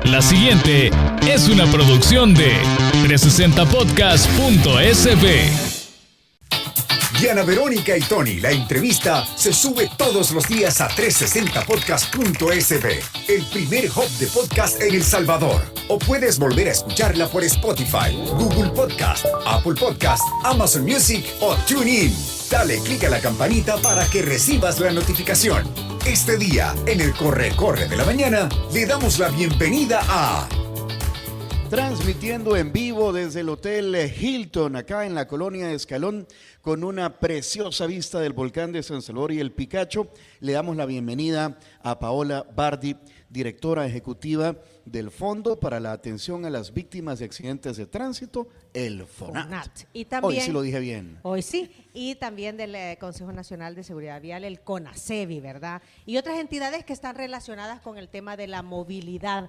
La siguiente es una producción de 360podcast.sb. Diana Verónica y Tony, la entrevista se sube todos los días a 360podcast.sb, el primer hub de podcast en El Salvador. O puedes volver a escucharla por Spotify, Google Podcast, Apple Podcast, Amazon Music o TuneIn. Dale clic a la campanita para que recibas la notificación. Este día, en el Corre de la Mañana, le damos la bienvenida a... Transmitiendo en vivo desde el Hotel Hilton, acá en la colonia de Escalón, con una preciosa vista del volcán de San Salvador y el Picacho. Le damos la bienvenida a Paola Bardi, directora ejecutiva del Fondo para la Atención a las Víctimas de Accidentes de Tránsito, el FONAT. Y también, hoy sí lo dije bien. Hoy sí. Y también del Consejo Nacional de Seguridad Vial, el CONASEVI, ¿verdad? Y otras entidades que están relacionadas con el tema de la movilidad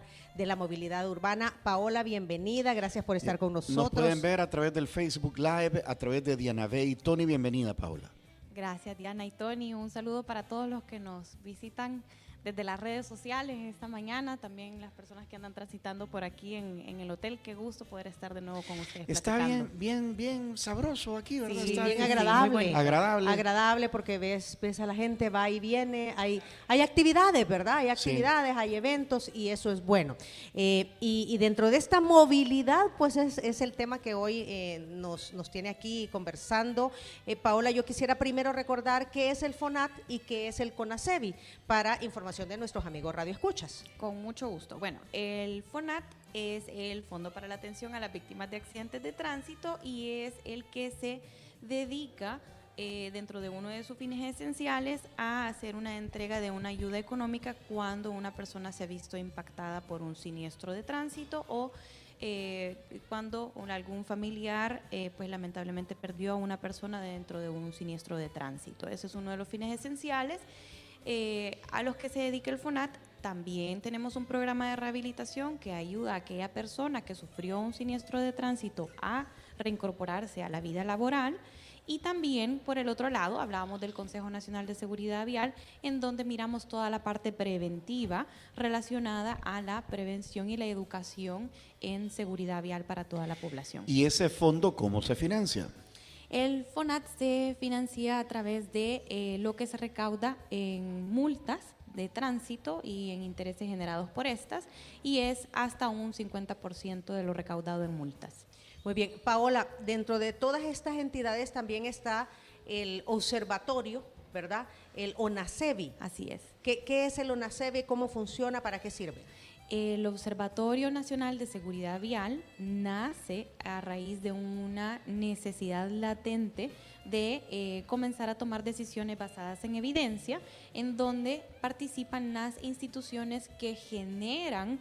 urbana. Paola, bienvenida, gracias por estar con nosotros. Nos pueden ver a través del Facebook Live, a través de Diana B y Tony. Bienvenida, Paola. Gracias, Diana y Tony. Un saludo para todos los que nos visitan desde las redes sociales esta mañana, también las personas que andan transitando por aquí en el hotel. Qué gusto poder estar de nuevo con ustedes. Está bien sabroso aquí, ¿verdad? Sí, está bien agradable. Agradable porque ves a la gente, va y viene, hay actividades, ¿verdad? Hay actividades, sí. Hay eventos y eso es bueno. Y dentro de esta movilidad, pues es el tema que hoy nos tiene aquí conversando. Paola, yo quisiera primero recordar qué es el FONAT y qué es el CONASEVI para información de nuestros amigos Radio Escuchas. Con mucho gusto. Bueno, el FONAT es el Fondo para la Atención a las Víctimas de Accidentes de Tránsito y es el que se dedica dentro de uno de sus fines esenciales a hacer una entrega de una ayuda económica cuando una persona se ha visto impactada por un siniestro de tránsito o cuando algún familiar pues lamentablemente perdió a una persona dentro de un siniestro de tránsito. Ese es uno de los fines esenciales. A los que se dedica el FONAT. También tenemos un programa de rehabilitación que ayuda a aquella persona que sufrió un siniestro de tránsito a reincorporarse a la vida laboral. Y también, por el otro lado, hablábamos del Consejo Nacional de Seguridad Vial, en donde miramos toda la parte preventiva relacionada a la prevención y la educación en seguridad vial para toda la población. ¿Y ese fondo cómo se financia? El FONAT se financia a través de lo que se recauda en multas de tránsito y en intereses generados por estas, y es hasta un 50% de lo recaudado en multas. Muy bien, Paola, dentro de todas estas entidades también está el observatorio, ¿verdad? El ONASEVI. Así es. ¿Qué es el ONASEVI? ¿Cómo funciona? ¿Para qué sirve? El Observatorio Nacional de Seguridad Vial nace a raíz de una necesidad latente de comenzar a tomar decisiones basadas en evidencia, en donde participan las instituciones que generan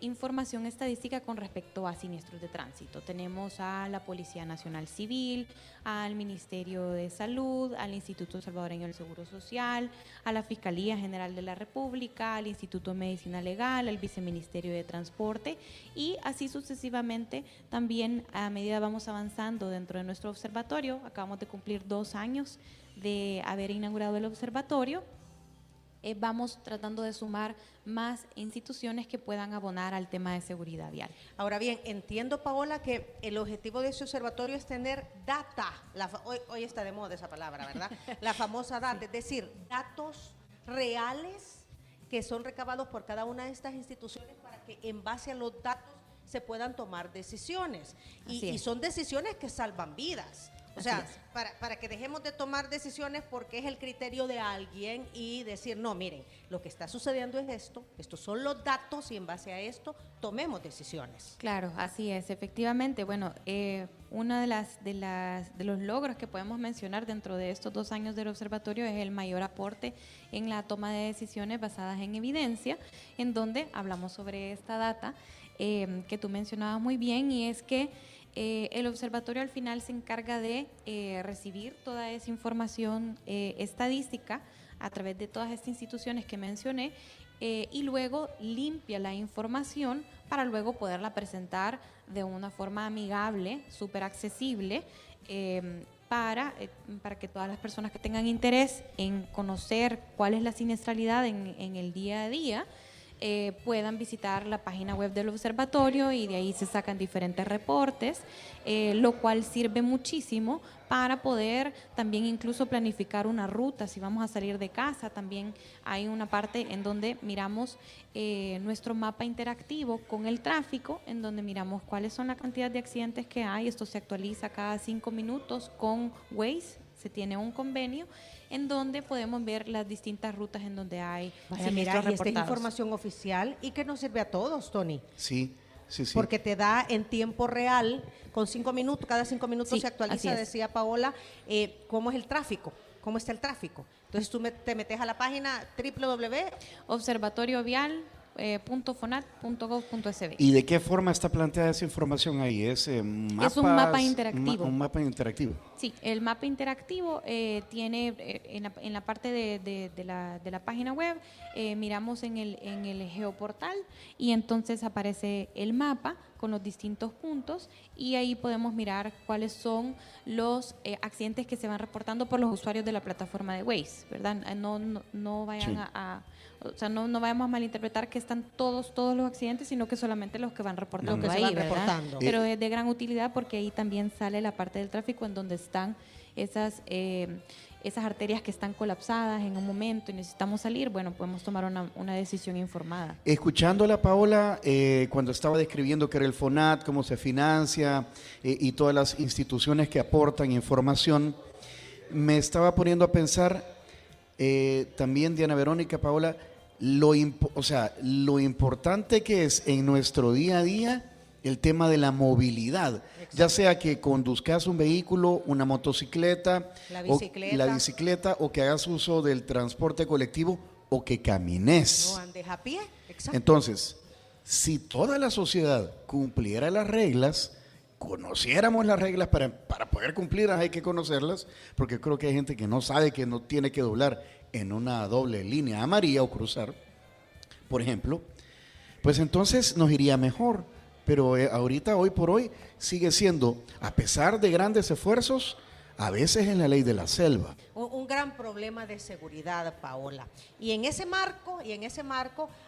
información estadística con respecto a siniestros de tránsito. Tenemos a la Policía Nacional Civil, al Ministerio de Salud, al Instituto Salvadoreño del Seguro Social, a la Fiscalía General de la República, al Instituto de Medicina Legal, al Viceministerio de Transporte y así sucesivamente. También a medida vamos avanzando dentro de nuestro observatorio, acabamos de cumplir 2 años de haber inaugurado el observatorio. Vamos tratando de sumar más instituciones que puedan abonar al tema de seguridad vial. Ahora bien, entiendo, Paola, que el objetivo de ese observatorio es tener data, hoy está de moda esa palabra, ¿verdad? La famosa data, es decir, datos reales que son recabados por cada una de estas instituciones para que en base a los datos se puedan tomar decisiones. Y son decisiones que salvan vidas. O sea, para que dejemos de tomar decisiones porque es el criterio de alguien y decir, no, miren, lo que está sucediendo es esto, estos son los datos y en base a esto tomemos decisiones. Claro, así es, efectivamente. Bueno, uno de los logros que podemos mencionar dentro de estos 2 años del observatorio es el mayor aporte en la toma de decisiones basadas en evidencia, en donde hablamos sobre esta data que tú mencionabas muy bien, y es que el observatorio al final se encarga de recibir toda esa información estadística a través de todas estas instituciones que mencioné y luego limpia la información para luego poderla presentar de una forma amigable, súper accesible, para que todas las personas que tengan interés en conocer cuál es la siniestralidad en el día a día, puedan visitar la página web del observatorio y de ahí se sacan diferentes reportes, lo cual sirve muchísimo para poder también incluso planificar una ruta. Si vamos a salir de casa, también hay una parte en donde miramos nuestro mapa interactivo con el tráfico, en donde miramos cuáles son la cantidad de accidentes que hay. Esto se actualiza cada 5 minutos con Waze, se tiene un convenio en donde podemos ver las distintas rutas en donde hay Vaya, mira, siniestros y esta es reportados. información oficial y que nos sirve a todos, Tony. Sí, sí, sí. Porque te da en tiempo real, con 5 minutos, cada 5 minutos Sí, se actualiza, así es. decía Paola, cómo es el tráfico, cómo está el tráfico. Entonces tú te metes a la página observatoriovial.fonat.gov.sb. ¿Y de qué forma está planteada esa información ahí? ¿Es un mapa interactivo. Un mapa interactivo. Sí, el mapa interactivo tiene en la parte de la página web, miramos en el geoportal y entonces aparece el mapa con los distintos puntos y ahí podemos mirar cuáles son los accidentes que se van reportando por los usuarios de la plataforma de Waze, ¿verdad? No vayan Sí. o sea, no vayamos a malinterpretar que están todos los accidentes, sino que solamente los que van reportando Los que se ahí, van ¿verdad? reportando. Pero es de gran utilidad porque ahí también sale la parte del tráfico en donde están esas arterias que están colapsadas en un momento y necesitamos salir. Bueno, podemos tomar una decisión informada. Escuchándola, Paola, cuando estaba describiendo qué era el FONAT, cómo se financia y todas las instituciones que aportan información, me estaba poniendo a pensar también, Diana Verónica, Paola, lo importante que es en nuestro día a día el tema de la movilidad. Exacto. Ya sea que conduzcas un vehículo, una motocicleta, la bicicleta o que hagas uso del transporte colectivo o que camines. No andes a pie. Exacto. Entonces, si toda la sociedad cumpliera las reglas, conociéramos las reglas para poder cumplirlas, hay que conocerlas, porque creo que hay gente que no sabe que no tiene que doblar en una doble línea amarilla o cruzar, por ejemplo, pues entonces nos iría mejor. Pero ahorita, hoy por hoy, sigue siendo, a pesar de grandes esfuerzos, a veces en la ley de la selva. Un gran problema de seguridad, Paola. Y en ese marco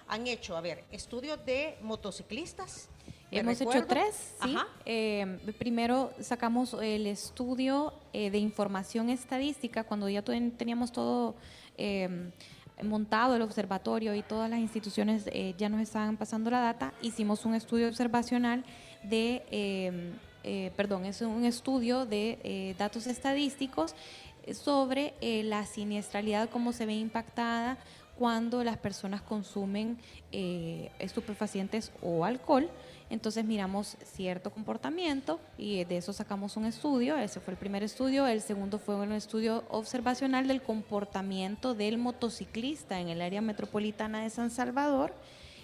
han hecho, estudios de motociclistas. Hemos hecho 3, ¿sí? Primero sacamos el estudio de información estadística, cuando ya teníamos todo montado, el observatorio y todas las instituciones ya nos estaban pasando la data. Hicimos un estudio observacional es un estudio de datos estadísticos sobre la siniestralidad, cómo se ve impactada cuando las personas consumen estupefacientes o alcohol. Entonces miramos cierto comportamiento y de eso sacamos un estudio. Ese fue el primer estudio. El segundo fue un estudio observacional del comportamiento del motociclista en el área metropolitana de San Salvador.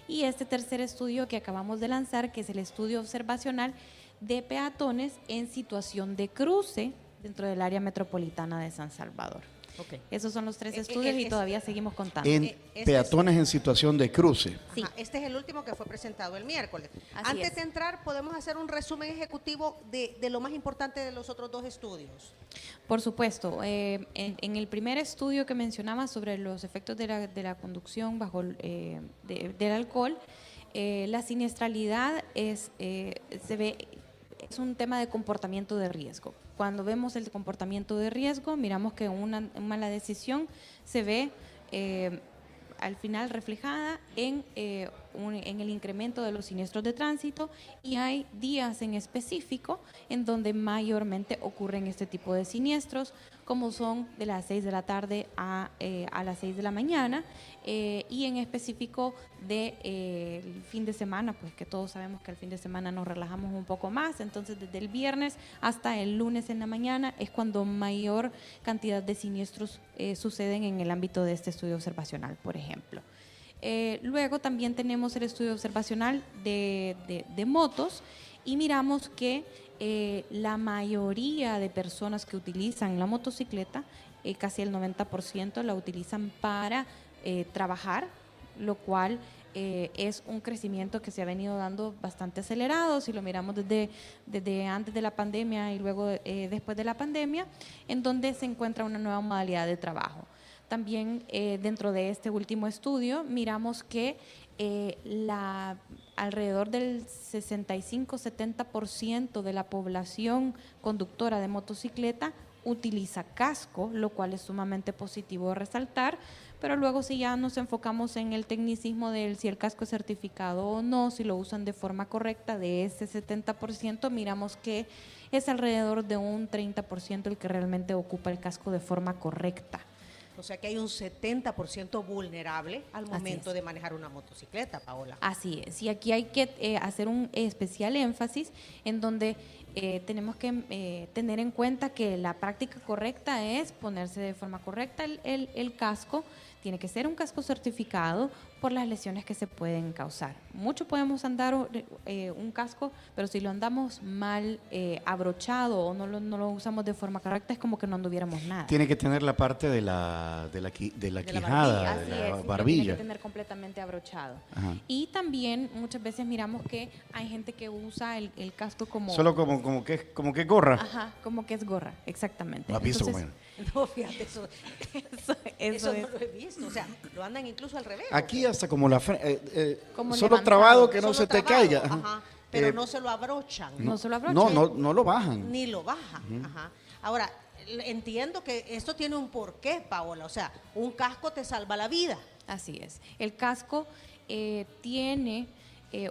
Y este tercer estudio que acabamos de lanzar, que es el estudio observacional de peatones en situación de cruce dentro del área metropolitana de San Salvador. Okay. Esos son los 3 estudios y todavía seguimos contando. En peatones en situación de cruce. Sí. Este es el último que fue presentado el miércoles. Antes de entrar, ¿podemos hacer un resumen ejecutivo de lo más importante de los otros 2 estudios? Por supuesto. En el primer estudio que mencionaba sobre los efectos de la conducción bajo del alcohol, la siniestralidad es un tema de comportamiento de riesgo. Cuando vemos el comportamiento de riesgo, miramos que una mala decisión se ve al final reflejada en el incremento de los siniestros de tránsito, y hay días en específico en donde mayormente ocurren este tipo de siniestros, como son de las 6 de la tarde a las 6 de la mañana, y en específico del fin de semana, pues que todos sabemos que el fin de semana nos relajamos un poco más. Entonces desde el viernes hasta el lunes en la mañana es cuando mayor cantidad de siniestros suceden en el ámbito de este estudio observacional, por ejemplo. Luego también tenemos el estudio observacional de motos, y miramos que la mayoría de personas que utilizan la motocicleta, casi el 90%, la utilizan para trabajar, lo cual es un crecimiento que se ha venido dando bastante acelerado, si lo miramos desde antes de la pandemia y luego después de la pandemia, en donde se encuentra una nueva modalidad de trabajo. También dentro de este último estudio miramos que alrededor del 65-70% de la población conductora de motocicleta utiliza casco, lo cual es sumamente positivo de resaltar, pero luego si ya nos enfocamos en el tecnicismo de si el casco es certificado o no, si lo usan de forma correcta, de ese 70% miramos que es alrededor de un 30% el que realmente ocupa el casco de forma correcta. O sea que hay un 70% vulnerable al momento de manejar una motocicleta, Paola. Así es, y aquí hay que hacer un especial énfasis en donde tenemos que tener en cuenta que la práctica correcta es ponerse de forma correcta el casco. Tiene que ser un casco certificado por las lesiones que se pueden causar. Mucho podemos andar un casco, pero si lo andamos mal abrochado o no lo usamos de forma correcta, es como que no anduviéramos nada. Tiene que tener la parte de la quijada, Así de la es, barbilla. tiene que tener completamente abrochado. Ajá. Y también muchas veces miramos que hay gente que usa el casco como... Solo como que gorra. Ajá, como que es gorra, exactamente. ¿Lo has visto, Entonces, No, fíjate, eso eso no es. lo he visto. O sea, lo andan incluso al revés. Aquí hasta como la Como solo levantado, trabado que no Solo se te trabado, caiga. ajá, pero no se lo abrochan. No se lo abrochan. No lo bajan. Ni lo bajan. Ajá. Ahora, entiendo que esto tiene un porqué, Paola. O sea, un casco te salva la vida. Así es. El casco tiene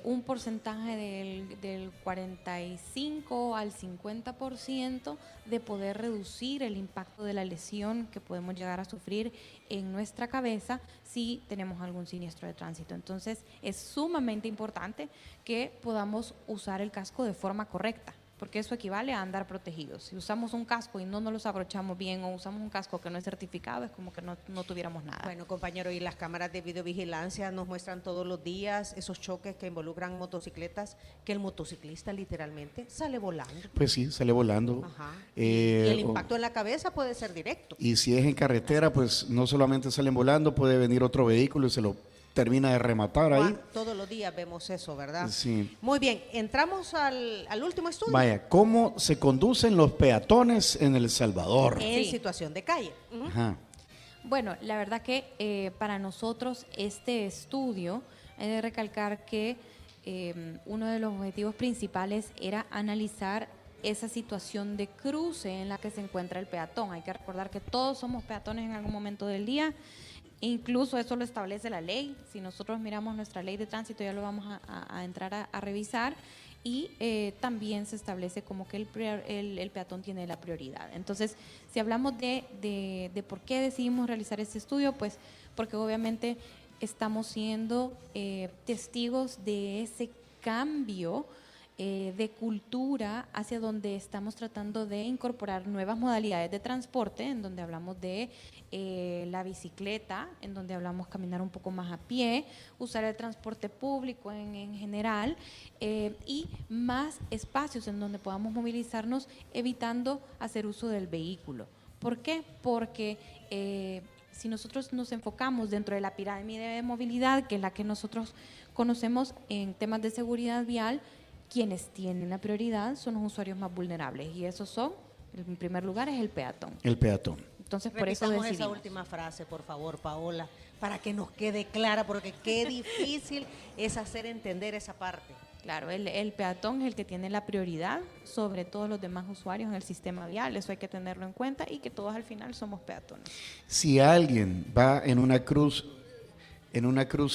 un porcentaje del 45 al 50% de poder reducir el impacto de la lesión que podemos llegar a sufrir en nuestra cabeza si tenemos algún siniestro de tránsito. Entonces, es sumamente importante que podamos usar el casco de forma correcta, porque eso equivale a andar protegidos. Si usamos un casco y no nos los abrochamos bien o usamos un casco que no es certificado, es como que no tuviéramos nada. Bueno, compañero, y las cámaras de videovigilancia nos muestran todos los días esos choques que involucran motocicletas, que el motociclista literalmente sale volando. Pues sí, sale volando. Ajá. Y Y el impacto en la cabeza puede ser directo. Y si es en carretera, pues no solamente salen volando, puede venir otro vehículo y se lo termina de rematar ahí. Juan, todos los días vemos eso, ¿verdad? Sí. Muy bien, entramos al último estudio. Vaya, ¿cómo se conducen los peatones en El Salvador? En Sí. situación de calle. Ujú. Ajá. Bueno, la verdad que para nosotros este estudio, hay de recalcar que uno de los objetivos principales era analizar esa situación de cruce en la que se encuentra el peatón. Hay que recordar que todos somos peatones en algún momento del día. Incluso eso lo establece la ley. Si nosotros miramos nuestra ley de tránsito, ya lo vamos a entrar a revisar. Y también se establece como que el peatón tiene la prioridad. Entonces, si hablamos de por qué decidimos realizar este estudio, pues porque obviamente estamos siendo testigos de ese cambio de cultura hacia donde estamos tratando de incorporar nuevas modalidades de transporte, en donde hablamos de la bicicleta, en donde hablamos caminar un poco más a pie, usar el transporte público en general y más espacios en donde podamos movilizarnos evitando hacer uso del vehículo. ¿Por qué? Porque si nosotros nos enfocamos dentro de la pirámide de movilidad, que es la que nosotros conocemos en temas de seguridad vial, quienes tienen la prioridad son los usuarios más vulnerables y esos son, en primer lugar, es el peatón. El peatón. Entonces, por eso Repitamos esa decidimos. última frase, por favor, Paola, para que nos quede clara, porque qué difícil es hacer entender esa parte. Claro, el peatón es el que tiene la prioridad sobre todos los demás usuarios en el sistema vial. Eso hay que tenerlo en cuenta y que todos al final somos peatones. Si alguien va en una cruz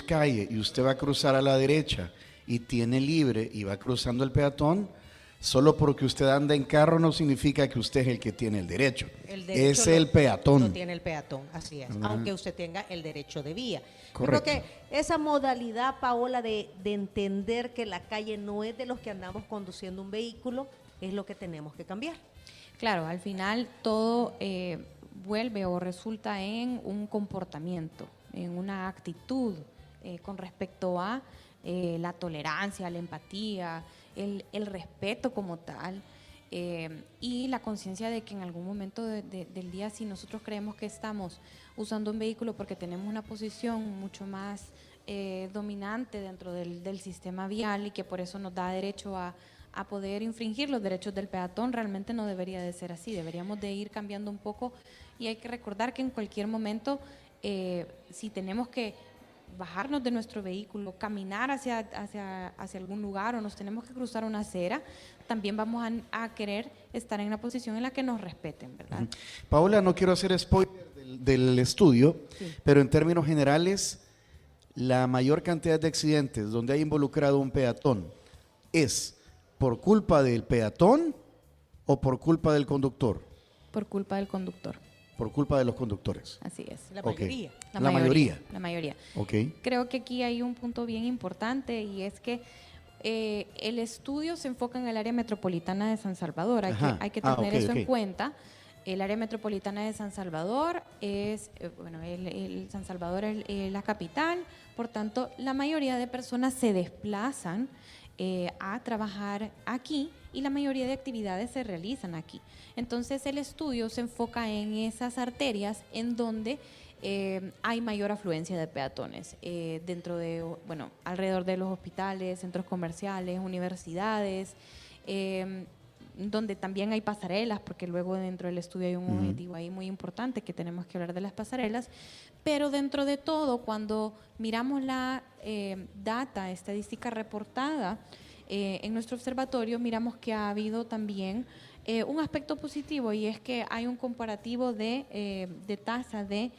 calle y usted va a cruzar a la derecha y tiene libre y va cruzando el peatón, solo porque usted anda en carro no significa que usted es el que tiene el derecho. El derecho Es el peatón. Lo tiene el peatón, así es, aunque usted tenga el derecho de vía. Correcto. Creo que esa modalidad, Paola, de entender que la calle no es de los que andamos conduciendo un vehículo, es lo que tenemos que cambiar. Claro, al final todo vuelve o resulta en un comportamiento, en una actitud con respecto a la tolerancia, la empatía, el respeto como tal y la conciencia de que en algún momento del día, si nosotros creemos que estamos usando un vehículo porque tenemos una posición mucho más dominante dentro del sistema vial y que por eso nos da derecho a a poder infringir los derechos del peatón. Realmente no debería de ser así, deberíamos de ir cambiando un poco, y hay que recordar que en cualquier momento, si tenemos que bajarnos de nuestro vehículo, caminar hacia algún lugar, o nos tenemos que cruzar una acera, también vamos a querer estar en una posición en la que nos respeten, ¿verdad? Paola, no quiero hacer spoiler del estudio, Sí. pero en términos generales, la mayor cantidad de accidentes donde hay involucrado un peatón, ¿es por culpa del peatón o por culpa del conductor? Por culpa del conductor, Por culpa de los conductores. así es. La Ok. mayoría. La mayoría. La mayoría. Ok. Creo que aquí hay un punto bien importante, y es que el estudio se enfoca en el área metropolitana de San Salvador. Ajá. Hay que tener Ok, eso ok. en cuenta. El área metropolitana de San Salvador es, el San Salvador es la capital, por tanto, la mayoría de personas se desplazan a trabajar aquí, y la mayoría de actividades se realizan aquí. Entonces, el estudio se enfoca en esas arterias en donde hay mayor afluencia de peatones, alrededor de los hospitales, centros comerciales, universidades, donde también hay pasarelas, porque luego dentro del estudio hay un objetivo ahí muy importante, que tenemos que hablar de las pasarelas. Pero dentro de todo, cuando miramos la data estadística reportada en nuestro observatorio, miramos que ha habido también un aspecto positivo, y es que hay un comparativo de tasa de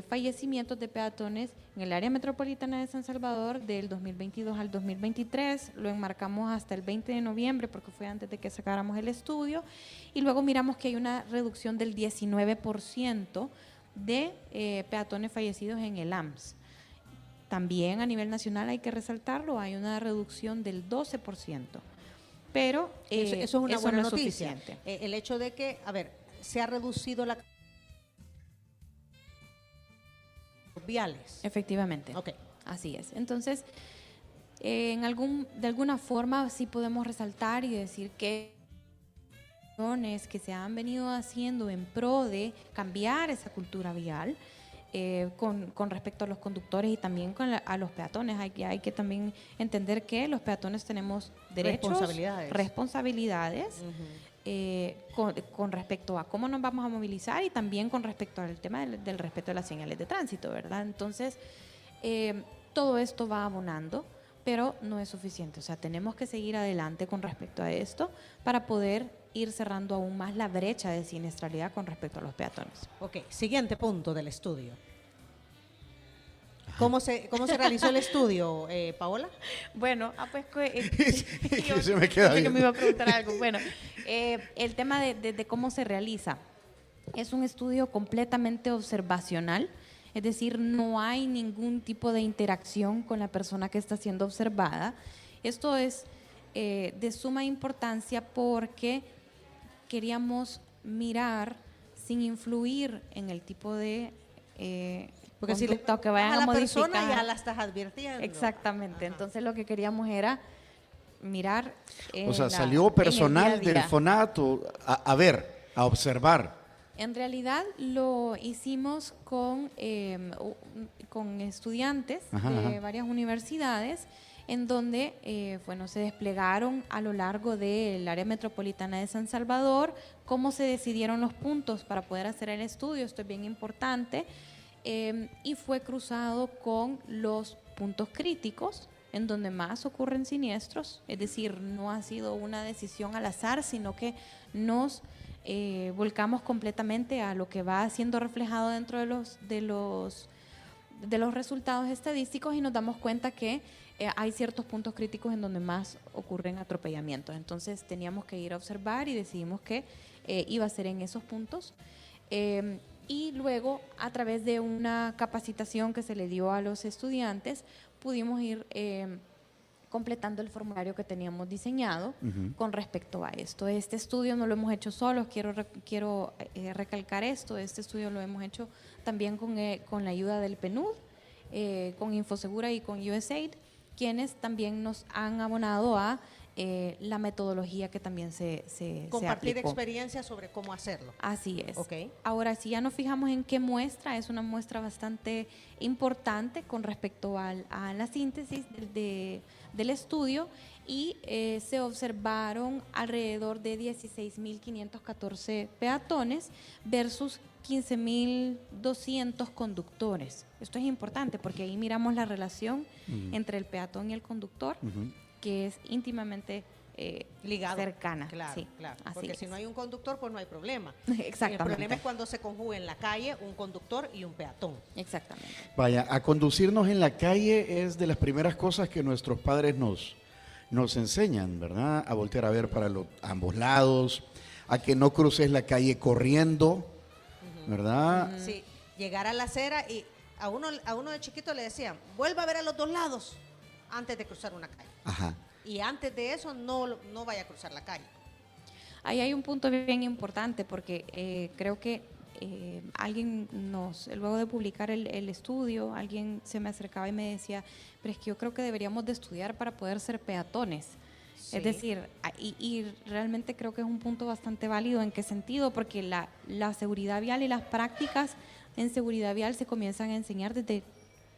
fallecimientos de peatones en el área metropolitana de San Salvador del 2022 al 2023. Lo enmarcamos hasta el 20 de noviembre porque fue antes de que sacáramos el estudio, y luego miramos que hay una reducción del 19% de peatones fallecidos en el AMS. También a nivel nacional, hay que resaltarlo, hay una reducción del 12%. Pero Eso es una eso buena no es noticia. suficiente. El hecho de que, se ha reducido la viales. Efectivamente. Ok. Así es. Entonces, de alguna forma sí podemos resaltar y decir que que se han venido haciendo en pro de cambiar esa cultura vial con respecto a los conductores y también a los peatones. Hay que también entender que los peatones tenemos derechos, responsabilidades con respecto a cómo nos vamos a movilizar, y también con respecto al tema del respeto de las señales de tránsito, ¿verdad? Entonces, todo esto va abonando, pero no es suficiente. O sea, tenemos que seguir adelante con respecto a esto para poder ir cerrando aún más la brecha de siniestralidad con respecto a los peatones. Ok, siguiente punto del estudio. ¿Cómo se realizó el estudio, Paola? Bueno, Que se me queda pensé que bien. me iba a preguntar algo. Bueno, el tema de cómo se realiza es un estudio completamente observacional, es decir, no hay ningún tipo de interacción con la persona que está siendo observada. Esto es de suma importancia porque queríamos mirar sin influir en el tipo de Porque si le conducta que vayan a a la persona, modificar. ya la estás advirtiendo. Exactamente. Ajá. Entonces lo que queríamos era mirar. O sea, en salió en el personal día a día. del FONAT a ver, a observar. En realidad lo hicimos con estudiantes Ajá, de ajá. varias universidades, en donde se desplegaron a lo largo del área metropolitana de San Salvador, cómo se decidieron los puntos para poder hacer el estudio. Esto es bien importante. Y fue cruzado con los puntos críticos en donde más ocurren siniestros, es decir, no ha sido una decisión al azar, sino que nos volcamos completamente a lo que va siendo reflejado dentro de los resultados estadísticos, y nos damos cuenta que hay ciertos puntos críticos en donde más ocurren atropellamientos. Entonces teníamos que ir a observar y decidimos que iba a ser en esos puntos. Y luego, a través de una capacitación que se le dio a los estudiantes, pudimos ir completando el formulario que teníamos diseñado con respecto a esto. Este estudio no lo hemos hecho solos, quiero recalcar esto. Este estudio lo hemos hecho también con la ayuda del PNUD, con Infosegura y con USAID, quienes también nos han abonado a la metodología que también se Compartir aplicó. experiencias sobre cómo hacerlo. Así es. Ok. Ahora, si ya nos fijamos en qué muestra, es una muestra bastante importante con respecto a la síntesis del estudio, y se observaron alrededor de 16.514 peatones versus 15.200 conductores. Esto es importante porque ahí miramos la relación entre el peatón y el conductor, que es íntimamente Ligado. cercana. Claro, Sí, claro. así Porque es. si no hay un conductor, pues no hay problema. Exactamente. El problema es cuando se conjuga en la calle un conductor y un peatón. Exactamente. Vaya, a conducirnos en la calle es de las primeras cosas que nuestros padres nos enseñan, ¿verdad? A voltear a ver para ambos lados, a que no cruces la calle corriendo, ¿verdad? Sí, llegar a la acera y a uno de chiquito le decían, vuelva a ver a los dos lados antes de cruzar una calle. Ajá. Y antes de eso no vaya a cruzar la calle. Ahí hay un punto bien importante porque creo que luego de publicar el estudio, alguien se me acercaba y me decía, pero es que yo creo que deberíamos de estudiar para poder ser peatones. Sí. Es decir, y realmente creo que es un punto bastante válido. ¿En qué sentido? Porque la seguridad vial y las prácticas en seguridad vial se comienzan a enseñar desde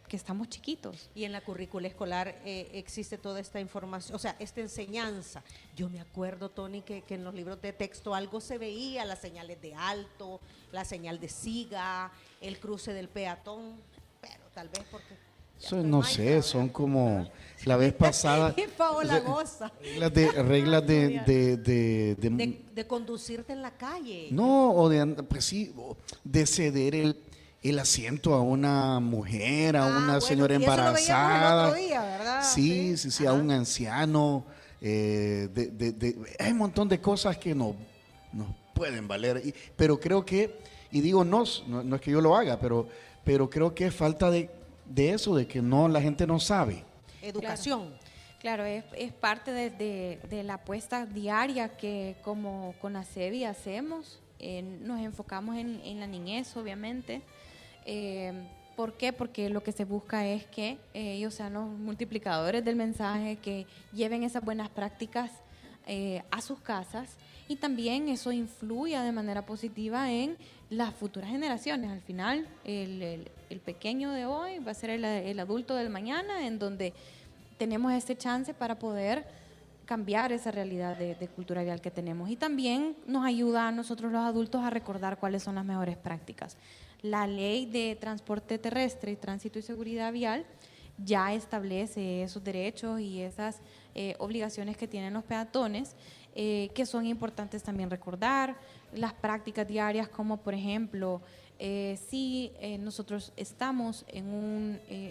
que estamos chiquitos. Y en la currícula escolar existe toda esta información, o sea, esta enseñanza. Yo me acuerdo, Tony, que en los libros de texto algo se veía, las señales de alto, la señal de siga, el cruce del peatón, pero tal vez porque... ya Eso estoy no maestra, sé, ¿verdad? son como la vez pasada. Y Paola goza reglas de conducirte en la calle. no, pues sí, de ceder el asiento a una mujer, a una bueno, señora y eso lo veíamos el embarazada. otro día, ¿verdad? Sí, a Ajá. un anciano. Hay un montón de cosas que nos pueden valer. Pero creo que, y digo no es que yo lo haga, pero creo que es falta de eso, de que la gente no sabe. Educación. Claro, es parte de la apuesta diaria que como con ASEBI hacemos. Nos enfocamos en la niñez, obviamente. ¿Por qué? Porque lo que se busca es que ellos sean los multiplicadores del mensaje, que lleven esas buenas prácticas a sus casas, y también eso influya de manera positiva en las futuras generaciones. Al final, el pequeño de hoy va a ser el adulto del mañana, en donde tenemos este chance para poder cambiar esa realidad de cultura vial que tenemos. Y también nos ayuda a nosotros los adultos a recordar cuáles son las mejores prácticas. La ley de transporte terrestre, tránsito y seguridad vial ya establece esos derechos y esas obligaciones que tienen los peatones, que son importantes también recordar. Las prácticas diarias, como por ejemplo, si nosotros estamos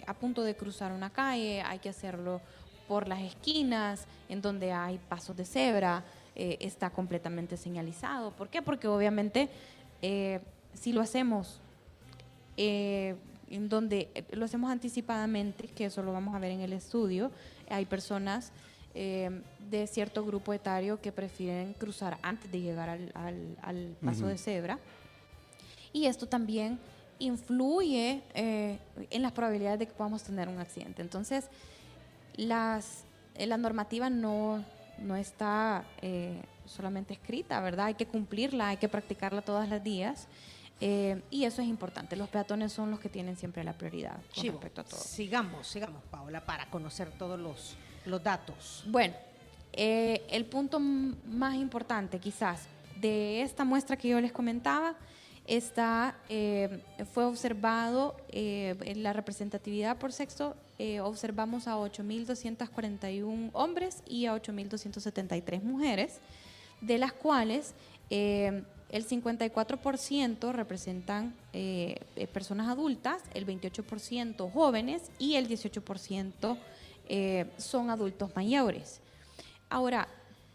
a punto de cruzar una calle, hay que hacerlo por las esquinas, en donde hay pasos de cebra, está completamente señalizado. ¿Por qué? Porque obviamente si lo hacemos en donde lo hacemos anticipadamente, que eso lo vamos a ver en el estudio, hay personas de cierto grupo etario que prefieren cruzar antes de llegar al paso de cebra, y esto también influye en las probabilidades de que podamos tener un accidente. Entonces, la normativa no está solamente escrita, ¿verdad? Hay que cumplirla, hay que practicarla todos los días. Y eso es importante. Los peatones son los que tienen siempre la prioridad con Chivo, respecto a todo. sigamos, Paola, para conocer todos los datos. Bueno, el punto más importante quizás de esta muestra que yo les comentaba fue observado en la representatividad por sexo. Observamos a 8.241 hombres y a 8.273 mujeres, de las cuales el 54% representan personas adultas, el 28% jóvenes y el 18% son adultos mayores. Ahora,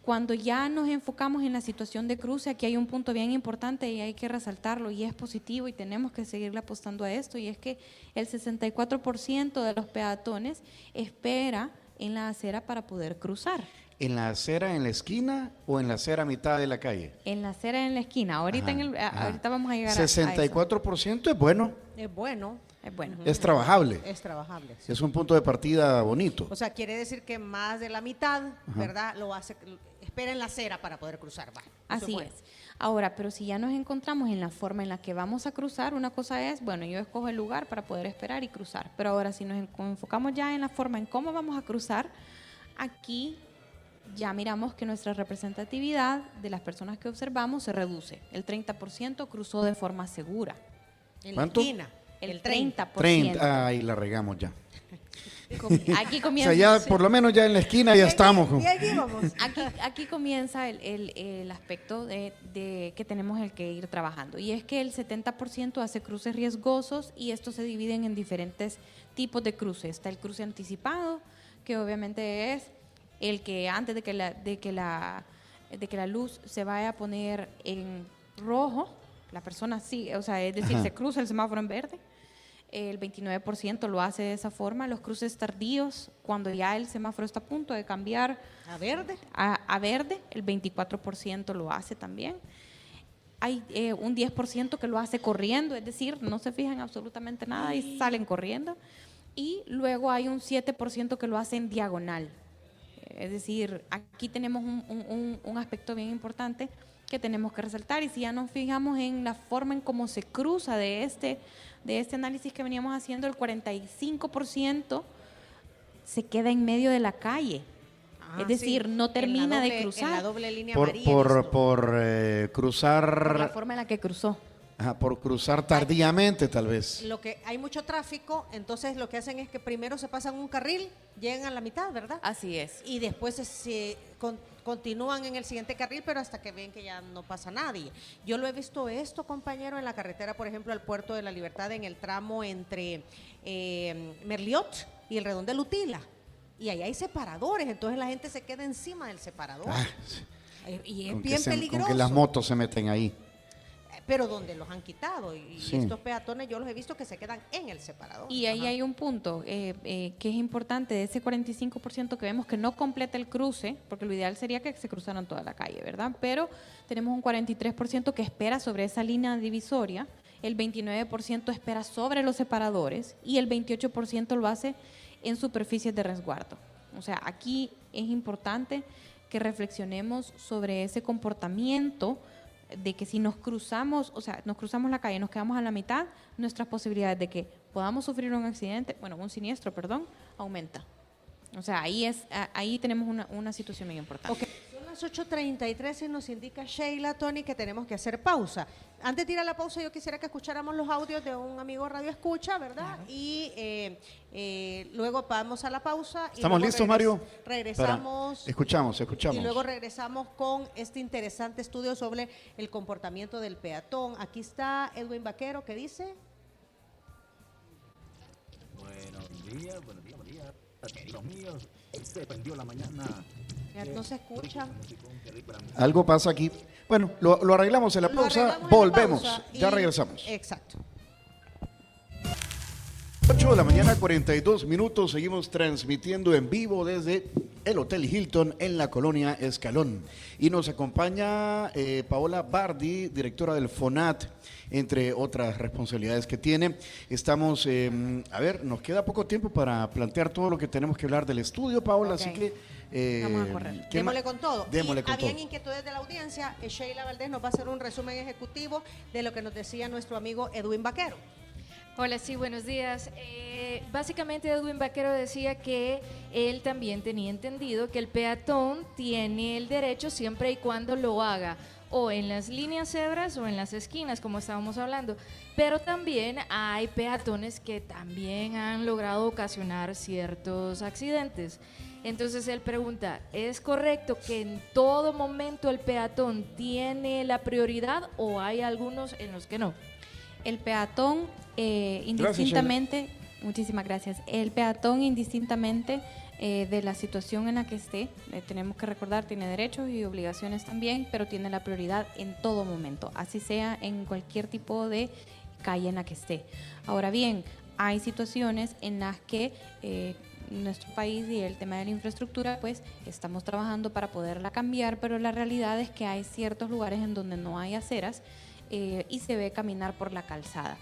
cuando ya nos enfocamos en la situación de cruce, aquí hay un punto bien importante y hay que resaltarlo, y es positivo y tenemos que seguirle apostando a esto, y es que el 64% de los peatones espera en la acera para poder cruzar. ¿En la acera en la esquina o en la acera a mitad de la calle? En la acera en la esquina. Ahorita, Ajá. ahorita vamos a llegar 64% es bueno, Es bueno. Es bueno. es trabajable. Es trabajable. Sí. Es un punto de partida bonito. O sea, quiere decir que más de la mitad, ¿verdad? Lo hace, espera en la acera para poder cruzar. Va. Así es. Ahora, pero si ya nos encontramos en la forma en la que vamos a cruzar, una cosa es, bueno, yo escojo el lugar para poder esperar y cruzar. Pero ahora, si nos enfocamos ya en la forma en cómo vamos a cruzar, aquí ya miramos que nuestra representatividad de las personas que observamos se reduce. El 30% cruzó de forma segura. En ¿Cuánto? la esquina. El 30%. 30, ahí la regamos ya. Aquí O comienza. sea, ya por lo menos ya en la esquina ya estamos. Y aquí vamos. Aquí comienza el aspecto de que tenemos el que ir trabajando. Y es que el 70% hace cruces riesgosos y estos se dividen en diferentes tipos de cruces. Está el cruce anticipado, que obviamente es el que antes de que la luz se vaya a poner en rojo, la persona sí, o sea, es decir, se cruza el semáforo en verde. El 29% lo hace de esa forma. Los cruces tardíos, cuando ya el semáforo está a punto de cambiar ¿A verde? a verde, el 24% lo hace también. Hay un 10% que lo hace corriendo, es decir, no se fijan absolutamente nada y salen corriendo. Y luego hay un 7% que lo hace en diagonal. Es decir, aquí tenemos un aspecto bien importante que tenemos que resaltar, y si ya nos fijamos en la forma en cómo se cruza de este análisis que veníamos haciendo, el 45% se queda en medio de la calle. Es decir, no termina de cruzar. En la doble línea Por cruzar. Por la forma en la que cruzó. Ajá, por cruzar tardíamente, tal vez. Lo que hay mucho tráfico, entonces lo que hacen es que primero se pasan un carril, llegan a la mitad, ¿verdad? Así es. Y después continúan en el siguiente carril, pero hasta que ven que ya no pasa nadie. Yo lo he visto esto, compañero, en la carretera, por ejemplo, al Puerto de la Libertad, en el tramo entre Merliot y el Redondel Utila. Y ahí hay separadores, entonces la gente se queda encima del separador. Y es bien peligroso. Con que las motos se meten ahí. Pero donde los han quitado, y Sí. estos peatones yo los he visto que se quedan en el separador. Y ahí hay un punto que es importante, de ese 45% que vemos que no completa el cruce, porque lo ideal sería que se cruzaran toda la calle, ¿verdad? Pero tenemos un 43% que espera sobre esa línea divisoria, el 29% espera sobre los separadores y el 28% lo hace en superficies de resguardo. O sea, aquí es importante que reflexionemos sobre ese comportamiento de que si nos cruzamos, o sea, nos cruzamos la calle, nos quedamos a la mitad, nuestras posibilidades de que podamos sufrir un accidente, un siniestro, aumenta. O sea, ahí tenemos una situación muy importante. Okay. Son las 8:33 y nos indica Sheila, Tony, que tenemos que hacer pausa. Antes de ir a la pausa, yo quisiera que escucháramos los audios de un amigo Radio Escucha, ¿verdad? Claro. Y luego vamos a la pausa. ¿Estamos listos, Mario? Regresamos. Escuchamos. Y luego regresamos con este interesante estudio sobre el comportamiento del peatón. Aquí está Edwin Vaquero, que dice... Buenos días. Queridos míos, se prendió la mañana. Ya no se escucha. Algo pasa aquí. Bueno, lo arreglamos en la pausa, volvemos, ya regresamos. Exacto. 8 de la mañana, 42 minutos, seguimos transmitiendo en vivo desde el Hotel Hilton en la colonia Escalón. Y nos acompaña Paola Bardi, directora del FONAT, entre otras responsabilidades que tiene. Estamos, nos queda poco tiempo para plantear todo lo que tenemos que hablar del estudio, Paola, Okay. Así que... Vamos a correr. Démosle con todo. Démosle con habían todo. inquietudes de la audiencia. Sheila Valdés nos va a hacer un resumen ejecutivo de lo que nos decía nuestro amigo Edwin Vaquero. Hola, sí, buenos días. Básicamente Edwin Vaquero decía que él también tenía entendido que el peatón tiene el derecho siempre y cuando lo haga o en las líneas cebras o en las esquinas, como estábamos hablando. Pero también hay peatones que también han logrado ocasionar ciertos accidentes. Entonces él pregunta, ¿es correcto que en todo momento el peatón tiene la prioridad o hay algunos en los que no? El peatón indistintamente, muchísimas gracias, el peatón indistintamente de la situación en la que esté, tenemos que recordar, tiene derechos y obligaciones también, pero tiene la prioridad en todo momento, así sea en cualquier tipo de calle en la que esté. Ahora bien, hay situaciones en las que nuestro país y el tema de la infraestructura, pues estamos trabajando para poderla cambiar, pero la realidad es que hay ciertos lugares en donde no hay aceras y se ve caminar por la calzada.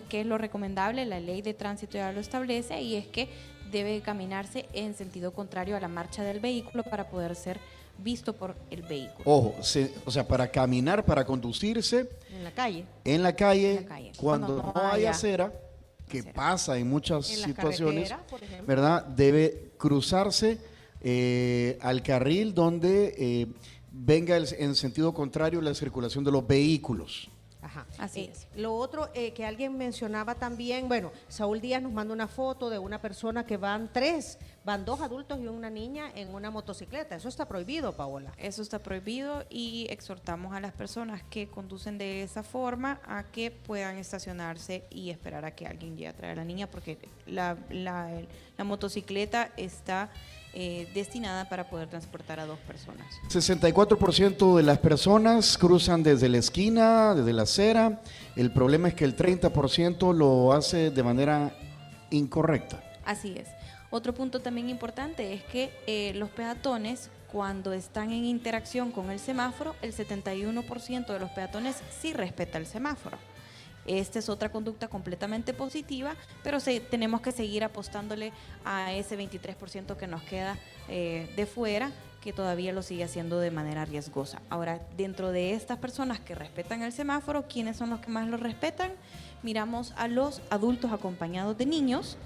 ¿Qué es lo recomendable? La ley de tránsito ya lo establece, y es que debe caminarse en sentido contrario a la marcha del vehículo para poder ser visto por el vehículo. Ojo, o sea, para caminar, para conducirse En la calle. en la calle, En la calle. cuando Cuando no no hay haya acera, que acera. pasa en muchas En las situaciones, carreteras, por ejemplo. ¿verdad? Debe cruzarse al carril donde venga en sentido contrario la circulación de los vehículos. Ajá. Así es. Lo otro que alguien mencionaba también, bueno, Saúl Díaz nos manda una foto de una persona que van dos adultos y una niña en una motocicleta. Eso está prohibido, Paola. Eso está prohibido, y exhortamos a las personas que conducen de esa forma a que puedan estacionarse y esperar a que alguien llegue a traer a la niña, porque la motocicleta está destinada para poder transportar a dos personas. 64% de las personas cruzan desde la esquina, desde la acera. El problema es que el 30% lo hace de manera incorrecta. Así es. Otro punto también importante es que los peatones, cuando están en interacción con el semáforo, el 71% de los peatones sí respeta el semáforo. Esta es otra conducta completamente positiva, pero tenemos que seguir apostándole a ese 23% que nos queda de fuera, que todavía lo sigue haciendo de manera riesgosa. Ahora, dentro de estas personas que respetan el semáforo, ¿quiénes son los que más lo respetan? Miramos a los adultos acompañados de niños,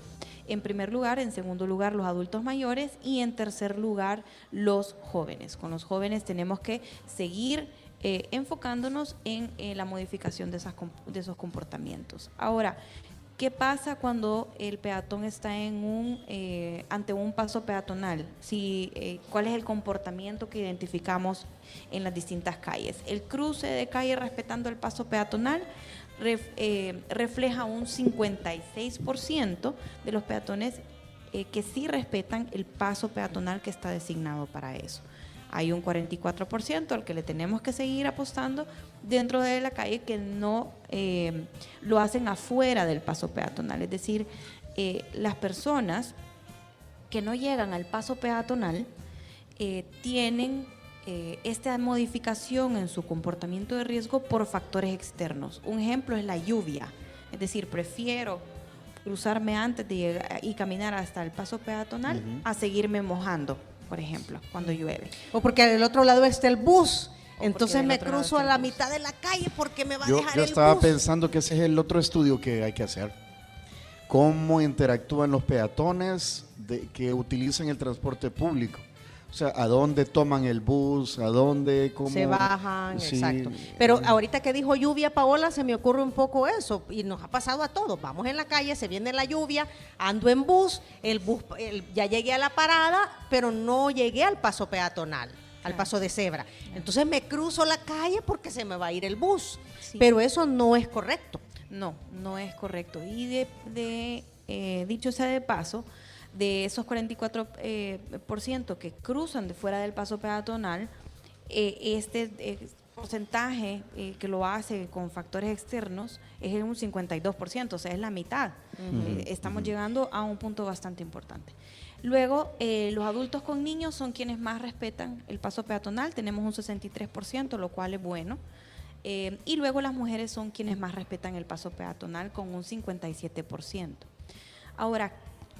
en primer lugar; en segundo lugar los adultos mayores, y en tercer lugar los jóvenes. Con los jóvenes tenemos que seguir enfocándonos en la modificación de esos comportamientos. Ahora, ¿qué pasa cuando el peatón está ante un paso peatonal? ¿Cuál es el comportamiento que identificamos en las distintas calles? El cruce de calle respetando el paso peatonal refleja un 56% de los peatones que sí respetan el paso peatonal que está designado para eso. Hay un 44% al que le tenemos que seguir apostando dentro de la calle, que no lo hacen afuera del paso peatonal. Es decir, las personas que no llegan al paso peatonal tienen esta modificación en su comportamiento de riesgo por factores externos. Un ejemplo es la lluvia. Es decir, prefiero cruzarme antes de llegar y caminar hasta el paso peatonal a seguirme mojando, por ejemplo, cuando llueve. O porque al otro lado está el bus. porque Entonces del me otro lado cruzo está a el la bus. mitad de la calle porque me va a Yo dejar el estaba bus. pensando que ese es el otro estudio que hay que hacer. ¿Cómo interactúan los peatones que utilizan el transporte público? O sea, ¿a dónde toman el bus? ¿A dónde? ¿Cómo? Se bajan, Sí. exacto. Pero ahorita que dijo lluvia, Paola, se me ocurre un poco eso, y nos ha pasado a todos. Vamos en la calle, se viene la lluvia, ando en bus, ya llegué a la parada, pero no llegué al paso peatonal, al paso de cebra. Entonces me cruzo la calle porque se me va a ir el bus. Sí. Pero eso no es correcto. No, no es correcto. Y dicho sea de paso, de esos 44% que cruzan de fuera del paso peatonal, este porcentaje que lo hace con factores externos es un 52%, o sea, es la mitad. Estamos llegando a un punto bastante importante. Luego, los adultos con niños son quienes más respetan el paso peatonal, tenemos un 63%, lo cual es bueno. Y luego las mujeres son quienes más respetan el paso peatonal con un 57%. Ahora,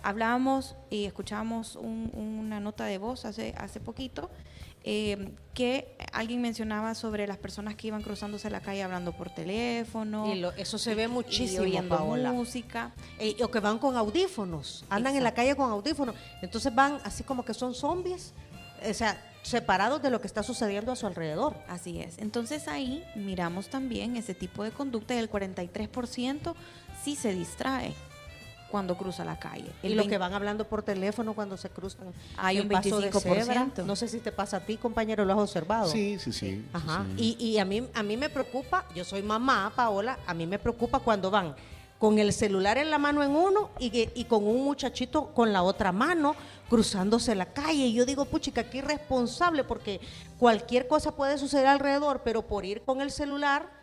hablábamos y escuchábamos una nota de voz hace poquito que alguien mencionaba sobre las personas que iban cruzándose la calle hablando por teléfono. Eso se ve muchísimo, y oyendo Paola. música. O que van con audífonos, andan en la Exacto. calle con audífonos. Entonces van así como que son zombies, o sea, separados de lo que está sucediendo a su alrededor. Así es. Entonces ahí miramos también ese tipo de conducta, y el 43% sí se distrae cuando cruza la calle. Y los que van hablando por teléfono cuando se cruzan Hay el un paso de cebra. 25%. No sé si te pasa a ti, compañero, lo has observado. Sí, sí, sí. Ajá. sí. Y a mí me preocupa, yo soy mamá, Paola, a mí me preocupa cuando van con el celular en la mano en uno y con un muchachito con la otra mano cruzándose la calle. Y yo digo, puchica, qué irresponsable, porque cualquier cosa puede suceder alrededor, pero por ir con el celular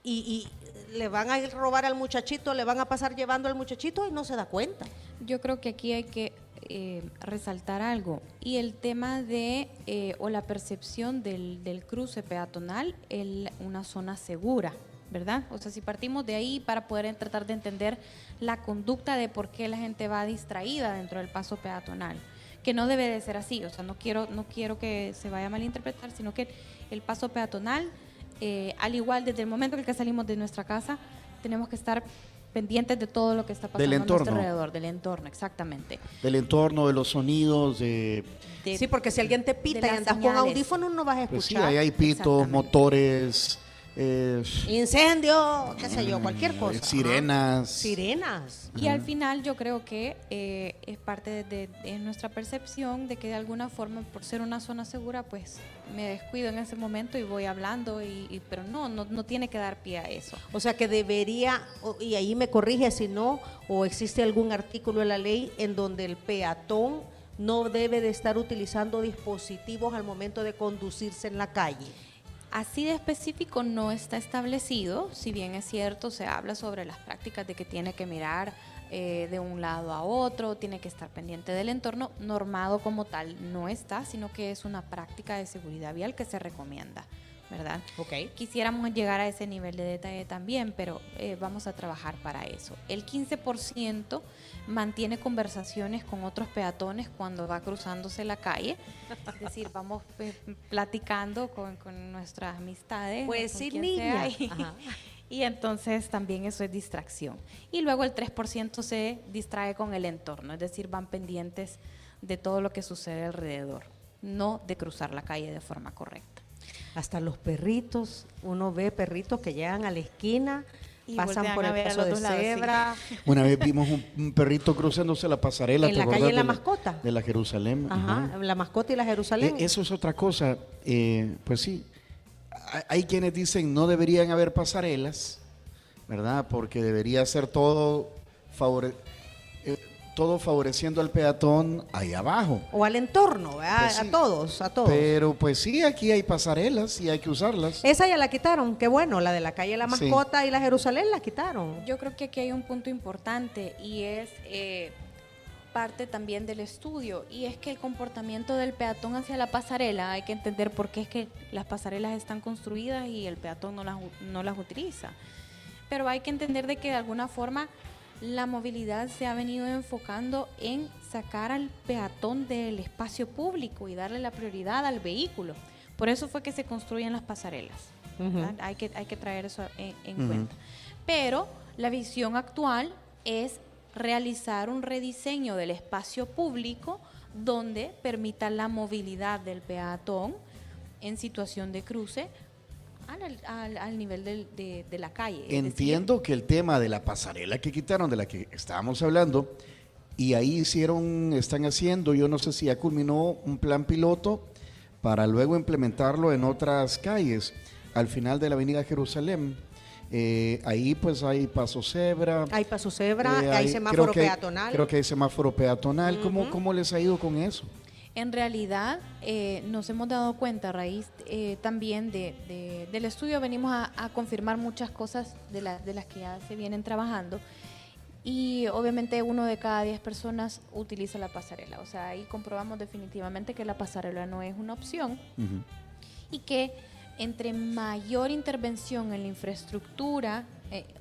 y le van a robar al muchachito, le van a pasar llevando al muchachito y no se da cuenta. Yo creo que aquí hay que resaltar algo, y el tema de o la percepción del cruce peatonal en una zona segura, ¿verdad? O sea, si partimos de ahí para poder tratar de entender la conducta de por qué la gente va distraída dentro del paso peatonal, que no debe de ser así. O sea, no quiero que se vaya a malinterpretar, sino que el paso peatonal, al igual desde el momento en el que salimos de nuestra casa, tenemos que estar pendientes de todo lo que está pasando a nuestro alrededor, del entorno, exactamente. Del entorno, de los sonidos, Sí, porque si alguien te pita y andas con señales. audífonos no vas a pues sí, escuchar. ahí hay pitos, Exactamente. motores, Incendio, qué sé yo, cualquier cosa. sirenas. Ajá. Sirenas. Y al final yo creo que es parte de nuestra percepción de que de alguna forma, por ser una zona segura, pues me descuido en ese momento y voy hablando, pero no tiene que dar pie a eso. O sea que debería, y ahí me corrige si no, o existe algún artículo de la ley en donde el peatón no debe de estar utilizando dispositivos al momento de conducirse en la calle. Así de específico no está establecido, si bien es cierto, se habla sobre las prácticas de que tiene que mirar de un lado a otro, tiene que estar pendiente del entorno, normado como tal no está, sino que es una práctica de seguridad vial que se recomienda, ¿verdad? Ok. Quisiéramos llegar a ese nivel de detalle también, pero vamos a trabajar para eso. El 15% mantiene conversaciones con otros peatones cuando va cruzándose la calle, es decir, vamos platicando con nuestras amistades. Pues con sí, quien niña. sea, Ajá. y entonces también eso es distracción. Y luego el 3% se distrae con el entorno, es decir, van pendientes de todo lo que sucede alrededor, no de cruzar la calle de forma correcta. Hasta los perritos, uno ve perritos que llegan a la esquina, Y pasan voltean por a el ver paso al de otro lado, sí. cebra. Una vez vimos un perrito cruzándose la pasarela. En ¿te la acordás calle de La Mascota. De la Jerusalén. Ajá, la mascota y la Jerusalén. Eso es otra cosa. Pues sí, hay quienes dicen no deberían haber pasarelas, ¿verdad? Porque debería ser todo favoreciendo al peatón ahí abajo. O al entorno, ¿verdad? Pues sí. A todos. Pero pues sí, aquí hay pasarelas y hay que usarlas. Esa ya la quitaron, qué bueno, la de la calle La Sí. Mascota y la Jerusalén la quitaron. Yo creo que aquí hay un punto importante y es parte también del estudio, y es que el comportamiento del peatón hacia la pasarela, hay que entender por qué es que las pasarelas están construidas y el peatón no las utiliza. Pero hay que entender de que de alguna forma la movilidad se ha venido enfocando en sacar al peatón del espacio público y darle la prioridad al vehículo. Por eso fue que se construyen las pasarelas. ¿Verdad? Hay que traer eso en cuenta. Pero la visión actual es realizar un rediseño del espacio público donde permita la movilidad del peatón en situación de cruce al nivel de la calle. Es Entiendo que el tema de la pasarela que quitaron, de la que estábamos hablando, y ahí están haciendo, yo no sé si ya culminó un plan piloto para luego implementarlo en otras calles, al final de la avenida Jerusalén. Ahí pues hay paso cebra. Hay paso cebra, hay semáforo peatonal. Creo que hay semáforo peatonal. ¿Cómo les ha ido con eso? En realidad, nos hemos dado cuenta a raíz también del estudio, venimos a confirmar muchas cosas de las que ya se vienen trabajando, y obviamente 1 de cada 10 personas utiliza la pasarela. O sea, ahí comprobamos definitivamente que la pasarela no es una opción y que entre mayor intervención en la infraestructura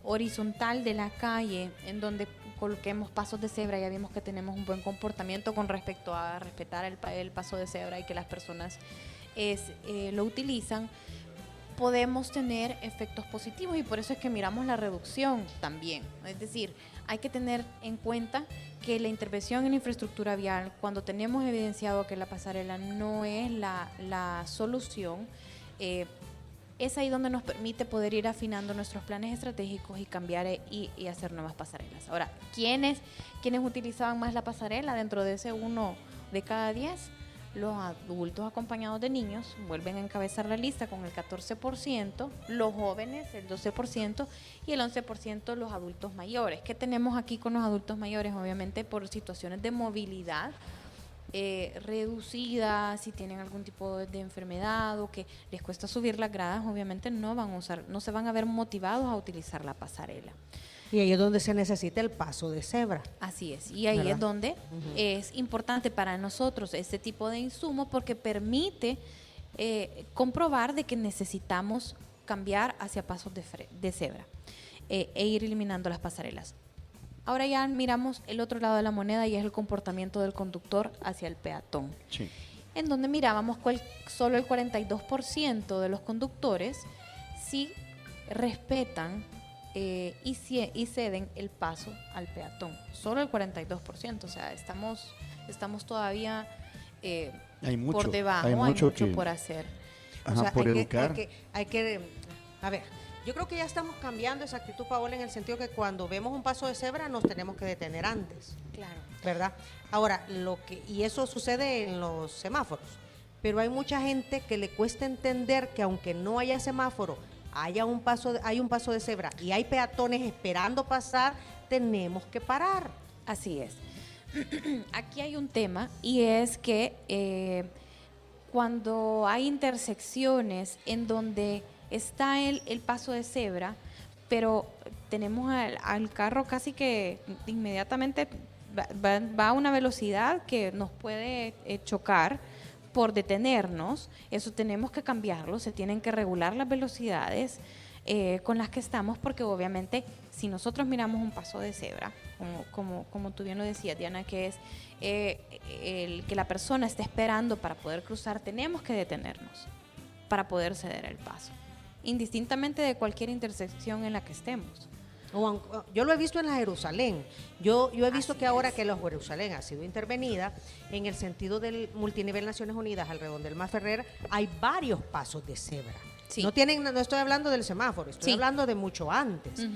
horizontal de la calle, en donde coloquemos pasos de cebra, ya vimos que tenemos un buen comportamiento con respecto a respetar el paso de cebra y que las personas lo utilizan, podemos tener efectos positivos, y por eso es que miramos la reducción también. Es decir, hay que tener en cuenta que la intervención en la infraestructura vial, cuando tenemos evidenciado que la pasarela no es la solución, es ahí donde nos permite poder ir afinando nuestros planes estratégicos y cambiar y hacer nuevas pasarelas. Ahora, ¿quiénes utilizaban más la pasarela dentro de ese 1 de cada 10? Los adultos acompañados de niños vuelven a encabezar la lista con el 14%, los jóvenes el 12% y el 11% los adultos mayores. ¿Qué tenemos aquí con los adultos mayores? Obviamente por situaciones de movilidad reducida, si tienen algún tipo de enfermedad o que les cuesta subir las gradas, obviamente no se van a ver motivados a utilizar la pasarela. Y ahí es donde se necesita el paso de cebra. Así es, y ahí ¿verdad? es donde es importante para nosotros este tipo de insumo porque permite comprobar de que necesitamos cambiar hacia pasos de cebra e ir eliminando las pasarelas. Ahora ya miramos el otro lado de la moneda y es el comportamiento del conductor hacia el peatón, Sí. en donde mirábamos solo el 42% de los conductores sí respetan y ceden el paso al peatón. Solo el 42%, o sea, estamos todavía Hay mucho, por debajo, hay hay mucho mucho que- por hacer. Ajá, O sea, por hay educar. a ver, yo creo que ya estamos cambiando esa actitud, Paola, en el sentido que cuando vemos un paso de cebra nos tenemos que detener antes, Claro. ¿verdad? Ahora, y eso sucede en los semáforos, pero hay mucha gente que le cuesta entender que aunque no haya semáforo, hay un paso de cebra y hay peatones esperando pasar, tenemos que parar. Así es. Aquí hay un tema y es que cuando hay intersecciones en donde está el paso de cebra, pero tenemos al carro casi que inmediatamente va a una velocidad que nos puede chocar por detenernos, eso tenemos que cambiarlo, se tienen que regular las velocidades con las que estamos, porque obviamente si nosotros miramos un paso de cebra, como tú bien lo decías, Diana, que es el que la persona esté esperando para poder cruzar, tenemos que detenernos para poder ceder el paso, indistintamente de cualquier intersección en la que estemos. Yo lo he visto en la Jerusalén. Yo he visto que ahora que la Jerusalén ha sido intervenida, en el sentido del multinivel Naciones Unidas, al redondel Maferrer, hay varios pasos de cebra. Sí. No estoy hablando del semáforo, estoy hablando de mucho antes.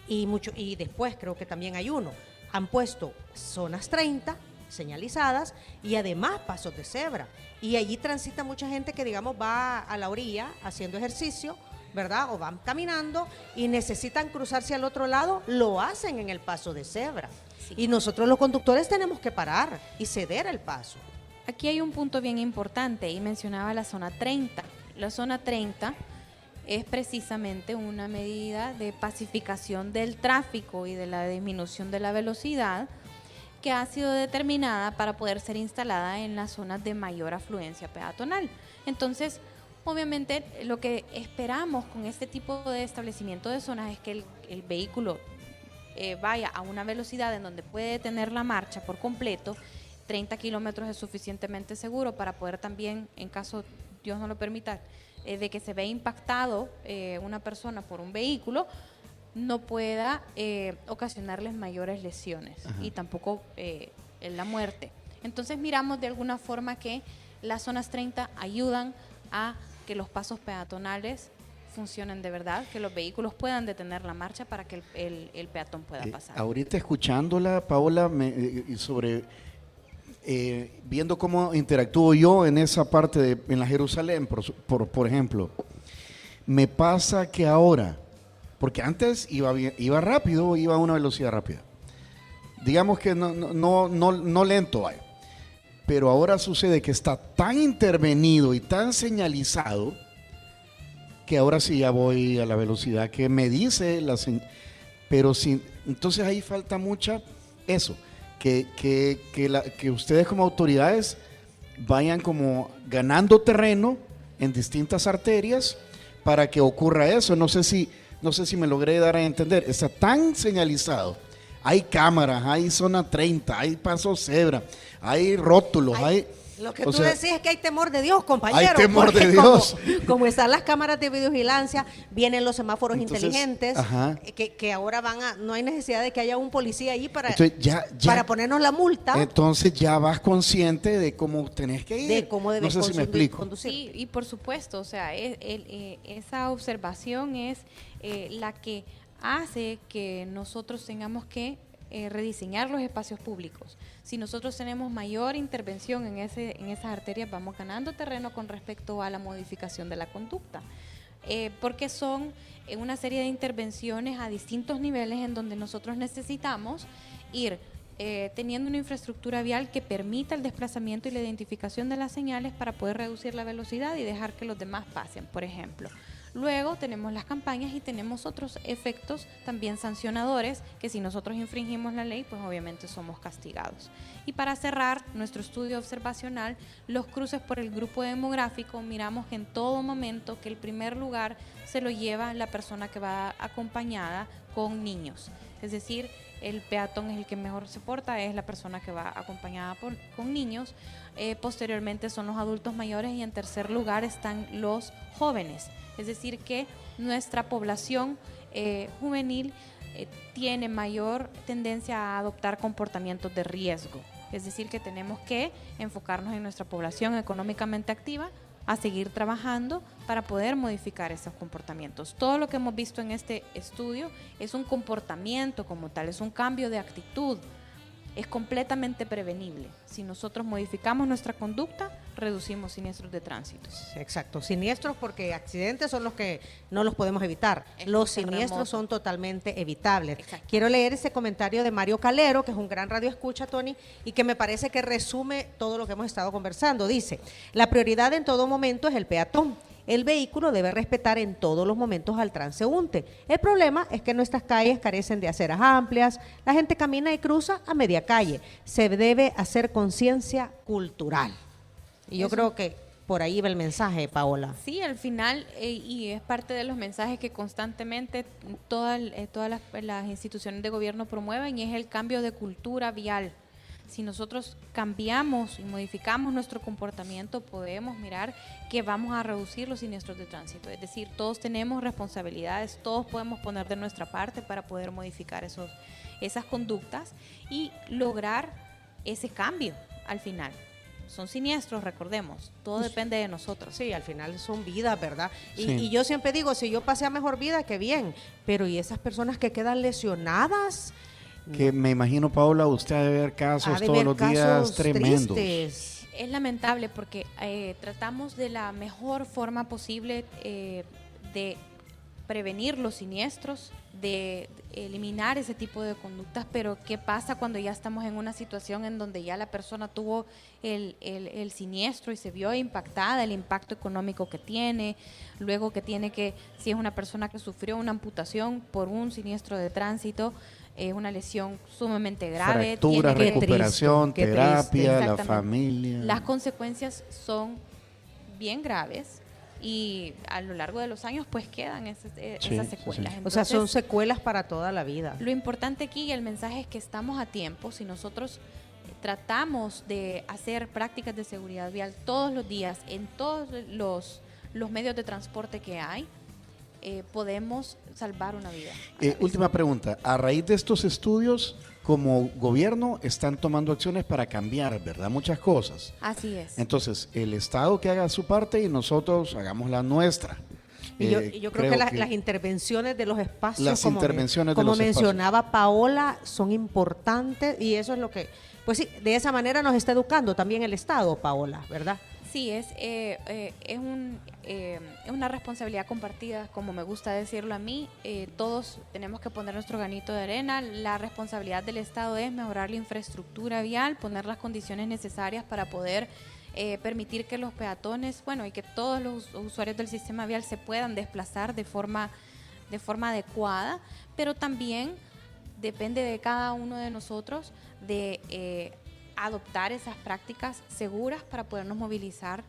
Y después creo que también hay uno. Han puesto zonas 30 señalizadas y además pasos de cebra. Y allí transita mucha gente que, digamos, va a la orilla haciendo ejercicio, ¿verdad? O van caminando y necesitan cruzarse al otro lado, lo hacen en el paso de cebra. Sí. Y nosotros los conductores tenemos que parar y ceder el paso. Aquí hay un punto bien importante y mencionaba la zona 30. La zona 30 es precisamente una medida de pacificación del tráfico y de la disminución de la velocidad que ha sido determinada para poder ser instalada en las zonas de mayor afluencia peatonal. Entonces, obviamente, lo que esperamos con este tipo de establecimiento de zonas es que el vehículo vaya a una velocidad en donde puede detener la marcha por completo. 30 kilómetros es suficientemente seguro para poder también, en caso Dios no lo permita, de que se vea impactado una persona por un vehículo, no pueda ocasionarles mayores lesiones. Ajá. Y tampoco la muerte. Entonces miramos de alguna forma que las zonas 30 ayudan a que los pasos peatonales funcionen de verdad, que los vehículos puedan detener la marcha para que el peatón pueda pasar. Ahorita escuchándola, Paola, viendo cómo interactúo yo en esa parte en la Jerusalén, por ejemplo, me pasa que ahora, porque antes iba rápido, iba a una velocidad rápida, digamos que no lento, vaya. Pero ahora sucede que está tan intervenido y tan señalizado que ahora sí ya voy a la velocidad que me dice pero sí, entonces ahí falta mucha eso, que ustedes como autoridades vayan como ganando terreno en distintas arterias para que ocurra eso. No sé si me logré dar a entender. Está tan señalizado. Hay cámaras, hay zona 30, hay paso cebra, hay rótulos, Lo que tú decís es que hay temor de Dios, compañero. Hay temor de Dios. Como están las cámaras de videovigilancia, vienen los semáforos inteligentes, que ahora no hay necesidad de que haya un policía ahí para ponernos la multa. Entonces ya vas consciente de cómo tenés que ir. De cómo debes no sé si me explico. Conducir. Sí, y por supuesto, o sea, esa observación es la que hace que nosotros tengamos que rediseñar los espacios públicos. Si nosotros tenemos mayor intervención en esas arterias, vamos ganando terreno con respecto a la modificación de la conducta, porque son una serie de intervenciones a distintos niveles en donde nosotros necesitamos ir teniendo una infraestructura vial que permita el desplazamiento y la identificación de las señales para poder reducir la velocidad y dejar que los demás pasen. Por ejemplo, Luego tenemos las campañas y tenemos otros efectos también sancionadores que si nosotros infringimos la ley, pues obviamente somos castigados. Y para cerrar nuestro estudio observacional, los cruces por el grupo demográfico, miramos que en todo momento que el primer lugar se lo lleva la persona que va acompañada con niños. Es decir, el peatón es el que mejor se porta, es la persona que va acompañada con niños. Posteriormente son los adultos mayores y en tercer lugar están los jóvenes. Es decir, que nuestra población juvenil tiene mayor tendencia a adoptar comportamientos de riesgo. Es decir, que tenemos que enfocarnos en nuestra población económicamente activa, a seguir trabajando para poder modificar esos comportamientos. Todo lo que hemos visto en este estudio es un comportamiento como tal, es un cambio de actitud, es completamente prevenible. Si nosotros modificamos nuestra conducta, reducimos siniestros de tránsito. Exacto, siniestros porque accidentes son los que no los podemos evitar. Los siniestros son totalmente evitables. Exacto. Quiero leer ese comentario de Mario Calero, que es un gran radioescucha, Tony, y que me parece que resume todo lo que hemos estado conversando. Dice, la prioridad en todo momento es el peatón. El vehículo debe respetar en todos los momentos al transeúnte. El problema es que nuestras calles carecen de aceras amplias, la gente camina y cruza a media calle. Se debe hacer conciencia cultural. Y yo creo que por ahí va el mensaje, Paola. Sí, al final, y es parte de los mensajes que constantemente todas las instituciones de gobierno promueven, y es el cambio de cultura vial. Si nosotros cambiamos y modificamos nuestro comportamiento, podemos mirar que vamos a reducir los siniestros de tránsito. Es decir, todos tenemos responsabilidades, todos podemos poner de nuestra parte para poder modificar esas conductas y lograr ese cambio al final. Son siniestros, recordemos, todo depende de nosotros. Sí, al final son vidas, ¿verdad? Sí. Y yo siempre digo, si yo pasé a mejor vida, qué bien, pero ¿y esas personas que quedan lesionadas? Que me imagino, Paola, usted ha de ver casos todos los días tremendos. Tristes. Es lamentable porque tratamos de la mejor forma posible de prevenir los siniestros, de eliminar ese tipo de conductas, pero ¿qué pasa cuando ya estamos en una situación en donde ya la persona tuvo el siniestro y se vio impactada, el impacto económico que tiene, luego que tiene que, si es una persona que sufrió una amputación por un siniestro de tránsito, es una lesión sumamente grave. Fractura, tiene que- recuperación, qué triste. terapia, la Exactamente. familia. Las consecuencias son bien graves y a lo largo de los años pues quedan esas secuelas. sí. O sea, son Entonces, secuelas para toda la vida. lo importante aquí y el mensaje es que estamos a tiempo. Si nosotros tratamos de hacer prácticas de seguridad vial todos los días en todos los medios de transporte que hay, podemos salvar una vida. Última pregunta. A raíz de estos estudios, como gobierno, están tomando acciones para cambiar, ¿verdad? Muchas cosas. Así es. Entonces, el Estado que haga su parte y nosotros hagamos la nuestra. Y yo creo que las intervenciones de los espacios, Las como, intervenciones de como los espacios. mencionaba Paola, son importantes y eso es lo que, pues sí, de esa manera nos está educando también el Estado, Paola, ¿verdad? Sí, es una responsabilidad compartida, como me gusta decirlo a mí. Todos tenemos que poner nuestro granito de arena. La responsabilidad del Estado es mejorar la infraestructura vial, poner las condiciones necesarias para poder permitir que los peatones, y que todos los usuarios del sistema vial se puedan desplazar de forma adecuada, pero también depende de cada uno de nosotros de adoptar esas prácticas seguras para podernos movilizar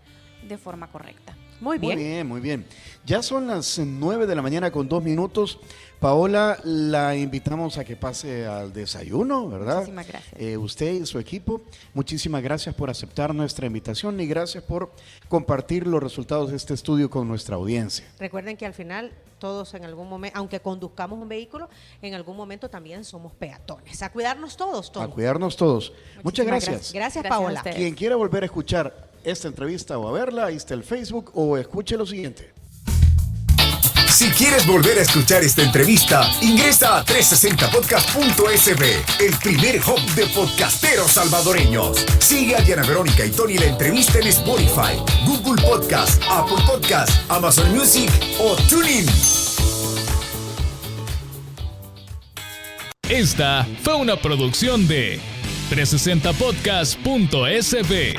de forma correcta. Muy bien. Muy bien. Ya son las 9 de la mañana con 2 minutos. Paola, la invitamos a que pase al desayuno, ¿verdad? Muchísimas gracias. Usted y su equipo, muchísimas gracias por aceptar nuestra invitación y gracias por compartir los resultados de este estudio con nuestra audiencia. Recuerden que al final todos en algún momento, aunque conduzcamos un vehículo, en algún momento también somos peatones. A cuidarnos todos. A cuidarnos todos. Muchas gracias. Gracias, a Paola. ustedes. Quien quiera volver a escuchar esta entrevista o a verla, ahí está el Facebook o escuche lo siguiente. Si quieres volver a escuchar esta entrevista, ingresa a 360podcast.sb, el primer hub de podcasteros salvadoreños. Sigue a Diana Verónica y Tony la entrevista en Spotify, Google Podcast, Apple Podcast, Amazon Music o TuneIn. Esta fue una producción de 360podcast.sb.